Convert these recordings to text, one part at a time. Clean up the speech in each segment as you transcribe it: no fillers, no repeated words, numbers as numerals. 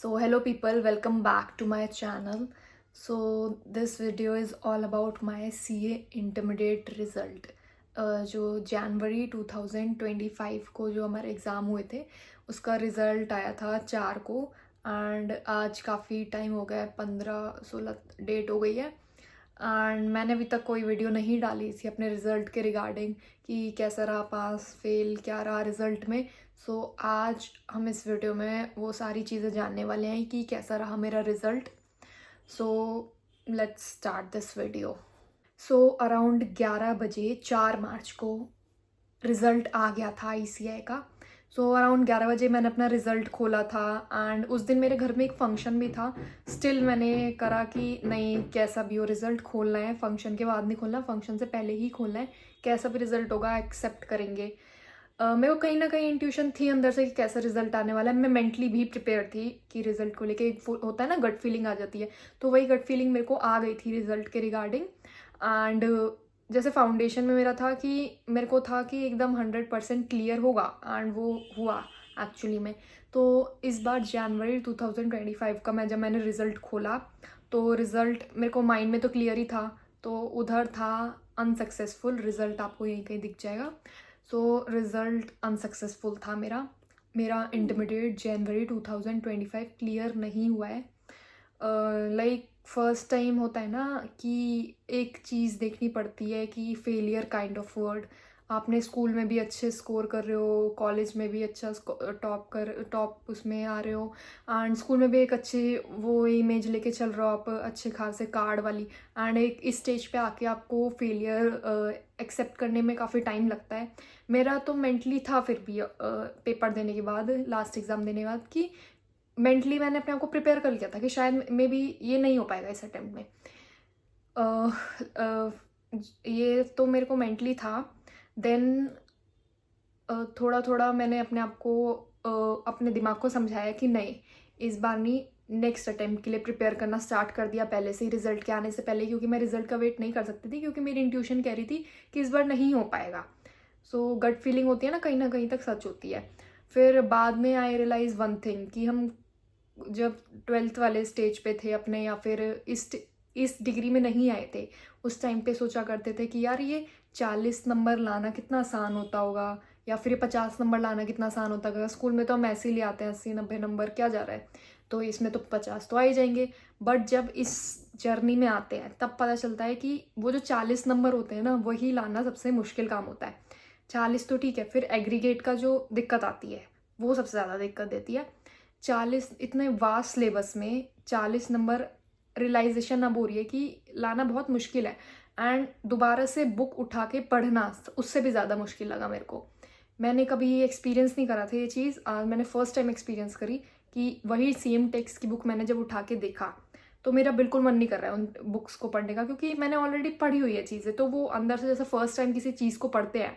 So hello people, welcome back to my channel. So this video is all about my CA intermediate result. जो जनवरी 2025 को जो हमारे exam हुए थे उसका रिज़ल्ट आया था 4 को। एंड आज काफ़ी टाइम हो गया है, 15-16 डेट हो गई है। एंड मैंने अभी तक कोई वीडियो नहीं डाली थी अपने रिज़ल्ट के रिगार्डिंग कि कैसा रहा, पास फेल क्या रहा रिज़ल्ट में। सो आज हम इस वीडियो में वो सारी चीज़ें जानने वाले हैं कि कैसा रहा मेरा result. So let's start this video. So around 11 बजे 4 मार्च को रिज़ल्ट आ गया था ICI का। सो अराउंड 11 बजे मैंने अपना रिज़ल्ट खोला था। एंड उस दिन मेरे घर में एक फ़ंक्शन भी था। स्टिल मैंने करा कि नहीं, कैसा भी हो रिज़ल्ट खोलना है, फ़ंक्शन के बाद नहीं खोलना, फ़ंक्शन से पहले ही खोलना है। कैसा भी रिज़ल्ट होगा एक्सेप्ट करेंगे। मेरे को कहीं ना कहीं इंट्यूशन थी अंदर से कि कैसा रिज़ल्ट आने वाला है। मैं मेंटली भी प्रिपेयर थी कि रिज़ल्ट को लेके एक होता है ना, गट फीलिंग आ जाती है। तो वही गट फीलिंग मेरे को आ गई थी रिज़ल्ट के रिगार्डिंग। एंड जैसे फाउंडेशन में मेरा था कि मेरे को था कि एकदम 100% क्लियर होगा, एंड वो हुआ एक्चुअली में। तो इस बार जनवरी 2025 का जब मैंने रिज़ल्ट खोला तो रिज़ल्ट मेरे को माइंड में तो क्लियर ही था, तो उधर था अनसक्सेसफुल रिज़ल्ट, आपको यहीं कहीं दिख जाएगा। सो रिज़ल्ट अनसक्सेसफुल था मेरा। मेरा इंटरमीडिएट जनवरी 2025 क्लियर नहीं हुआ है। लाइक फर्स्ट टाइम होता है ना कि एक चीज़ देखनी पड़ती है कि फेलियर काइंड ऑफ वर्ड। आपने स्कूल में भी अच्छे स्कोर कर रहे हो, कॉलेज में भी अच्छा टॉप उसमें आ रहे हो, एंड स्कूल में भी एक अच्छी वो इमेज लेके चल रहे हो आप, अच्छे खासे कार्ड वाली। एंड एक इस स्टेज पे आके आपको फेलियर एक्सेप्ट करने में काफ़ी टाइम लगता है। मेरा तो मेंटली था फिर भी पेपर देने के बाद, लास्ट एग्ज़ाम देने के बाद, कि मेंटली मैंने अपने आप को प्रिपेयर कर लिया था कि शायद मे बी ये नहीं हो पाएगा इस अटेम्प्ट में। अ, अ, ये तो मेरे को मेंटली था। देन थोड़ा थोड़ा मैंने अपने आप को अपने दिमाग को समझाया कि नहीं, इस बार नहीं, नेक्स्ट अटेम्प्ट के लिए प्रिपेयर करना स्टार्ट कर दिया पहले से ही, रिजल्ट के आने से पहले, क्योंकि मैं रिजल्ट का वेट नहीं कर सकती थी, क्योंकि मेरी इंट्यूशन कह रही थी कि इस बार नहीं हो पाएगा। सो गट फीलिंग होती है ना कहीं तक सच होती है। फिर बाद में आई रियलाइज़ वन थिंग कि हम जब 12th वाले स्टेज पे थे अपने, या फिर इस डिग्री में नहीं आए थे, उस टाइम पे सोचा करते थे कि यार ये 40 नंबर लाना कितना आसान होता होगा, या फिर ये 50 नंबर लाना कितना आसान होता होगा। स्कूल में तो हम ऐसे ही ले आते हैं, 80-90 नंबर क्या जा रहा है, तो इसमें तो 50 तो आ ही जाएंगे। बट जब इस जर्नी में आते हैं तब पता चलता है कि वो जो 40 नंबर होते हैं ना, वही लाना सबसे मुश्किल काम होता है। 40 तो ठीक है, फिर एग्रीगेट का जो दिक्कत आती है वो सबसे ज़्यादा दिक्कत देती है। 40 इतने वास्ट सिलेबस में 40 नंबर रियलाइजेशन अब हो रही है कि लाना बहुत मुश्किल है। एंड दोबारा से बुक उठा के पढ़ना उससे भी ज़्यादा मुश्किल लगा मेरे को। मैंने कभी एक्सपीरियंस नहीं करा था ये चीज़, आज मैंने फर्स्ट टाइम एक्सपीरियंस करी कि वही सेम टेक्स्ट की बुक मैंने जब उठा के देखा तो मेरा बिल्कुल मन नहीं कर रहा है उन बुक्स को पढ़ने का, क्योंकि मैंने ऑलरेडी पढ़ी हुई है चीज़ें। तो वो अंदर से जैसे फर्स्ट टाइम किसी चीज़ को पढ़ते हैं,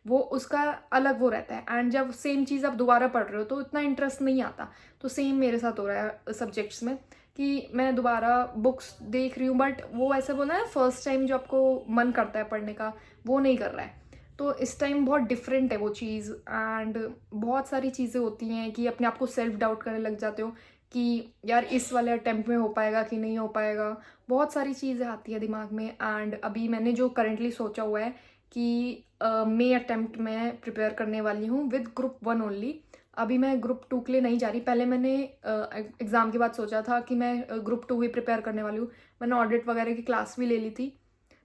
वो उसका अलग वो रहता है, एंड जब सेम चीज़ आप दोबारा पढ़ रहे हो तो इतना इंटरेस्ट नहीं आता। तो सेम मेरे साथ हो रहा है सब्जेक्ट्स में कि मैं दोबारा बुक्स देख रही हूँ, बट वो ऐसे बोला है फर्स्ट टाइम जो आपको मन करता है पढ़ने का, वो नहीं कर रहा है। तो इस टाइम बहुत डिफरेंट है वो चीज़। एंड बहुत सारी चीज़ें होती हैं कि अपने आप को सेल्फ डाउट करने लग जाते हो कि यार इस वाले अटेम्प्ट में हो पाएगा कि नहीं हो पाएगा। बहुत सारी चीज़ें आती है दिमाग में। एंड अभी मैंने जो करंटली सोचा हुआ है कि मई अटेम्प्ट में प्रिपेयर करने वाली हूँ विद ग्रुप 1 ओनली। अभी मैं ग्रुप 2 के लिए नहीं जा रही। पहले मैंने एग्ज़ाम के बाद सोचा था कि मैं ग्रुप 2 भी प्रिपेयर करने वाली हूँ। मैंने ऑडिट वगैरह की क्लास भी ले ली थी।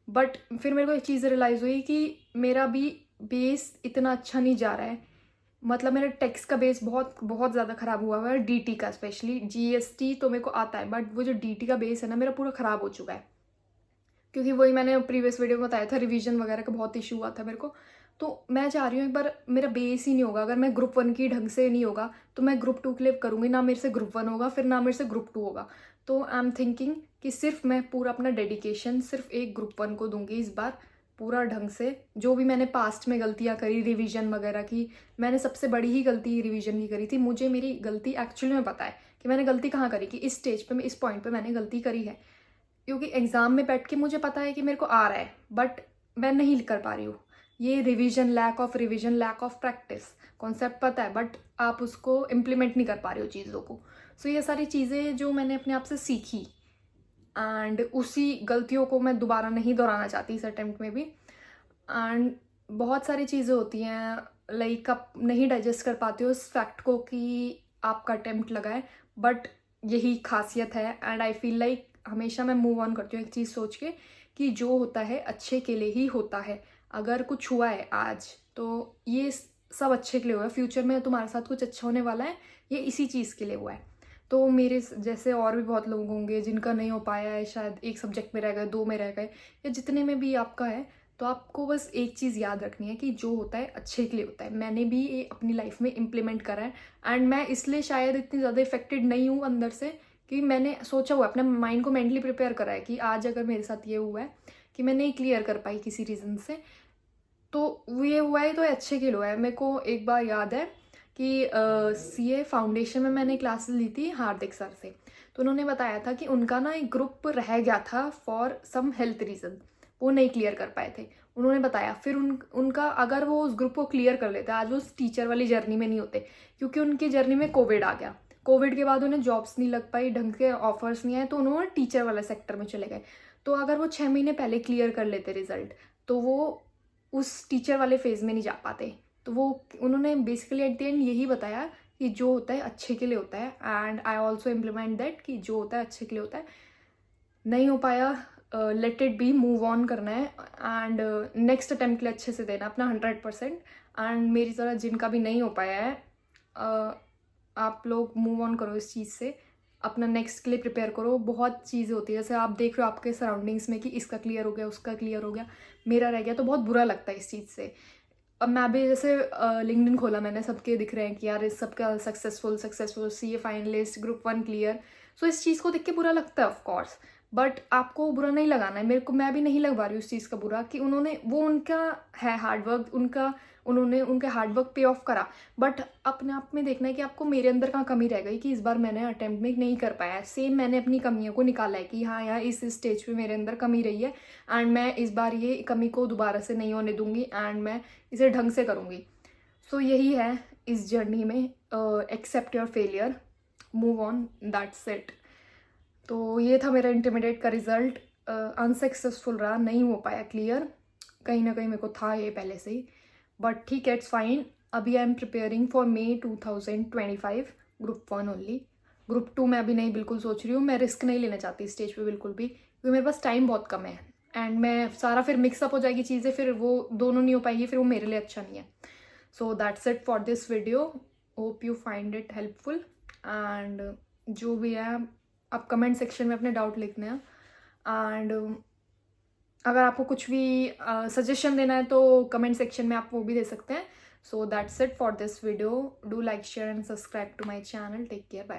बट फिर मेरे को एक चीज़ रियलाइज़ हुई कि मेरा भी बेस इतना अच्छा नहीं जा रहा है। मतलब मेरा टेक्स्ट का बेस बहुत बहुत ज़्यादा ख़राब हुआ है, DT का स्पेशली। GST तो मेरे को आता है, बट वो जो DT का बेस है ना, मेरा पूरा ख़राब हो चुका है। क्योंकि वही मैंने प्रीवियस वीडियो में बताया था, रिवीजन वगैरह का बहुत इशू हुआ था मेरे को। तो मैं चाह रही हूँ एक बार मेरा बेस ही नहीं होगा, अगर मैं ग्रुप 1 की ढंग से नहीं होगा तो मैं ग्रुप 2 के लिए करूँगी ना, मेरे से ग्रुप 1 होगा, फिर ना मेरे से ग्रुप 2 होगा। तो आई एम थिंकिंग कि सिर्फ मैं पूरा अपना डेडिकेशन सिर्फ एक ग्रुप 1 को दूंगी इस बार, पूरा ढंग से। जो भी मैंने पास्ट में गलतियाँ करी रिवीजन वगैरह की, मैंने सबसे बड़ी ही गलती रिवीजन की करी थी। मुझे मेरी गलती एक्चुअली में पता है कि मैंने गलती कहाँ करी, कि इस स्टेज पे, इस पॉइंट पे मैंने गलती करी है। क्योंकि एग्ज़ाम में बैठ के मुझे पता है कि मेरे को आ रहा है, बट मैं नहीं कर पा रही हूँ। ये revision, lack of practice, concept पता है, बट आप उसको इम्प्लीमेंट नहीं कर पा रहे हो चीज़ों को। सो ये सारी चीज़ें जो मैंने अपने आप से सीखी, एंड उसी गलतियों को मैं दोबारा नहीं दोहराना चाहती इस अटेम्प्ट में भी। एंड बहुत सारी चीज़ें होती हैं, लाइक आप नहीं डाइजेस्ट कर पाते हो इस फैक्ट को कि आपका अटेम्प्ट लगा है, बट यही खासियत है। एंड आई फील लाइक हमेशा मैं मूव ऑन करती हूँ एक चीज़ सोच के कि जो होता है अच्छे के लिए ही होता है। अगर कुछ हुआ है आज, तो ये सब अच्छे के लिए हुआ है, फ्यूचर में तुम्हारे साथ कुछ अच्छा होने वाला है, ये इसी चीज़ के लिए हुआ है। तो मेरे जैसे और भी बहुत लोग होंगे जिनका नहीं हो पाया है, शायद एक सब्जेक्ट में रह गए, 2 में रह गए, या जितने में भी आपका है, तो आपको बस एक चीज़ याद रखनी है कि जो होता है अच्छे के लिए होता है। मैंने भी ये अपनी लाइफ में इम्प्लीमेंट करा है, एंड मैं इसलिए शायद इतनी ज़्यादा इफेक्टेड नहीं हूँ अंदर से, कि मैंने सोचा हुआ है, अपने माइंड को मेंटली प्रिपेयर करा है कि आज अगर मेरे साथ ये हुआ है कि मैं नहीं क्लियर कर पाई किसी रीज़न से, तो ये हुआ है तो ये अच्छे के लिए हुआ है। मेरे को एक बार याद है कि सीए फाउंडेशन में मैंने क्लासेस ली थी हार्दिक सर से, तो उन्होंने बताया था कि उनका ना एक ग्रुप रह गया था फॉर सम हेल्थ रीज़न, वो नहीं क्लियर कर पाए थे। उन्होंने बताया फिर उनका अगर वो उस ग्रुप को क्लियर कर लेते, आज वो उस टीचर वाली जर्नी में नहीं होते, क्योंकि उनकी जर्नी में कोविड आ गया। कोविड के बाद उन्हें जॉब्स नहीं लग पाई, ढंग के ऑफर्स नहीं आए, तो उन्होंने टीचर वाला सेक्टर में चले गए। तो अगर वो 6 महीने पहले क्लियर कर लेते रिजल्ट, तो वो उस टीचर वाले फेज में नहीं जा पाते। तो वो उन्होंने बेसिकली एट द एंड यही बताया कि जो होता है अच्छे के लिए होता है, and I also implement that कि जो होता है अच्छे के लिए होता है। नहीं हो पाया, let it be, move on करना है, एंड नेक्स्ट अटेम्प्ट के लिए अच्छे से देना अपना 100%। एंड मेरी तरह जिनका भी नहीं हो पाया है, आप लोग मूव ऑन करो इस चीज़ से, अपना नेक्स्ट के लिए प्रिपेयर करो। बहुत चीज़ें होती है, जैसे आप देख रहे हो आपके सराउंडिंग्स में कि इसका क्लियर हो गया, उसका क्लियर हो गया, मेरा रह गया, तो बहुत बुरा लगता है इस चीज़ से। अब मैं भी जैसे लिंक्डइन खोला मैंने, सबके दिख रहे हैं कि यार इस सबका successful CA finalist, group 1 clear. So इस चीज़ को देख के बुरा लगता है ऑफ कोर्स, बट आपको बुरा नहीं लगाना है। मेरे को, मैं भी नहीं लगवा रही हूँ उस चीज़ का बुरा कि उन्होंने, वो उनका है हार्डवर्क, उन्होंने उनके हार्डवर्क पे ऑफ करा, बट अपने आप में देखना है कि आपको मेरे अंदर कहाँ कमी रह गई कि इस बार मैंने अटेम्प्ट में नहीं कर पाया। सेम मैंने अपनी कमियों को निकाला है कि हाँ यार इस स्टेज पे मेरे अंदर कमी रही है, एंड मैं इस बार ये कमी को दोबारा से नहीं होने दूंगी, एंड मैं इसे ढंग से करूँगी। सो यही है इस जर्नी में, accept your failure, move on, that's it. तो ये था मेरा इंटरमीडिएट का रिजल्ट। अनसक्सेसफुल रहा, नहीं हो पाया क्लियर, कहीं ना कहीं मेरे को था ये पहले से ही, बट ठीक है, इट्स फाइन। अभी I am preparing for may 2025 group 1 only. Group 2 मैं अभी नहीं बिल्कुल सोच रही हूँ, मैं रिस्क नहीं लेना चाहती स्टेज पे बिल्कुल भी, क्योंकि मेरे पास टाइम बहुत कम है, एंड मैं सारा फिर मिक्सअप हो जाएगी चीज़ें, फिर वो दोनों नहीं हो पाएगी, फिर वो मेरे लिए अच्छा नहीं है। सो that's it for this video, hope you find it helpful, and जो भी है आप कमेंट सेक्शन में अपने डाउट लिखने हैं, एंड अगर आपको कुछ भी सजेशन देना है तो कमेंट सेक्शन में आप वो भी दे सकते हैं। So that's it for this video, do like, share and subscribe to my channel, take care, bye.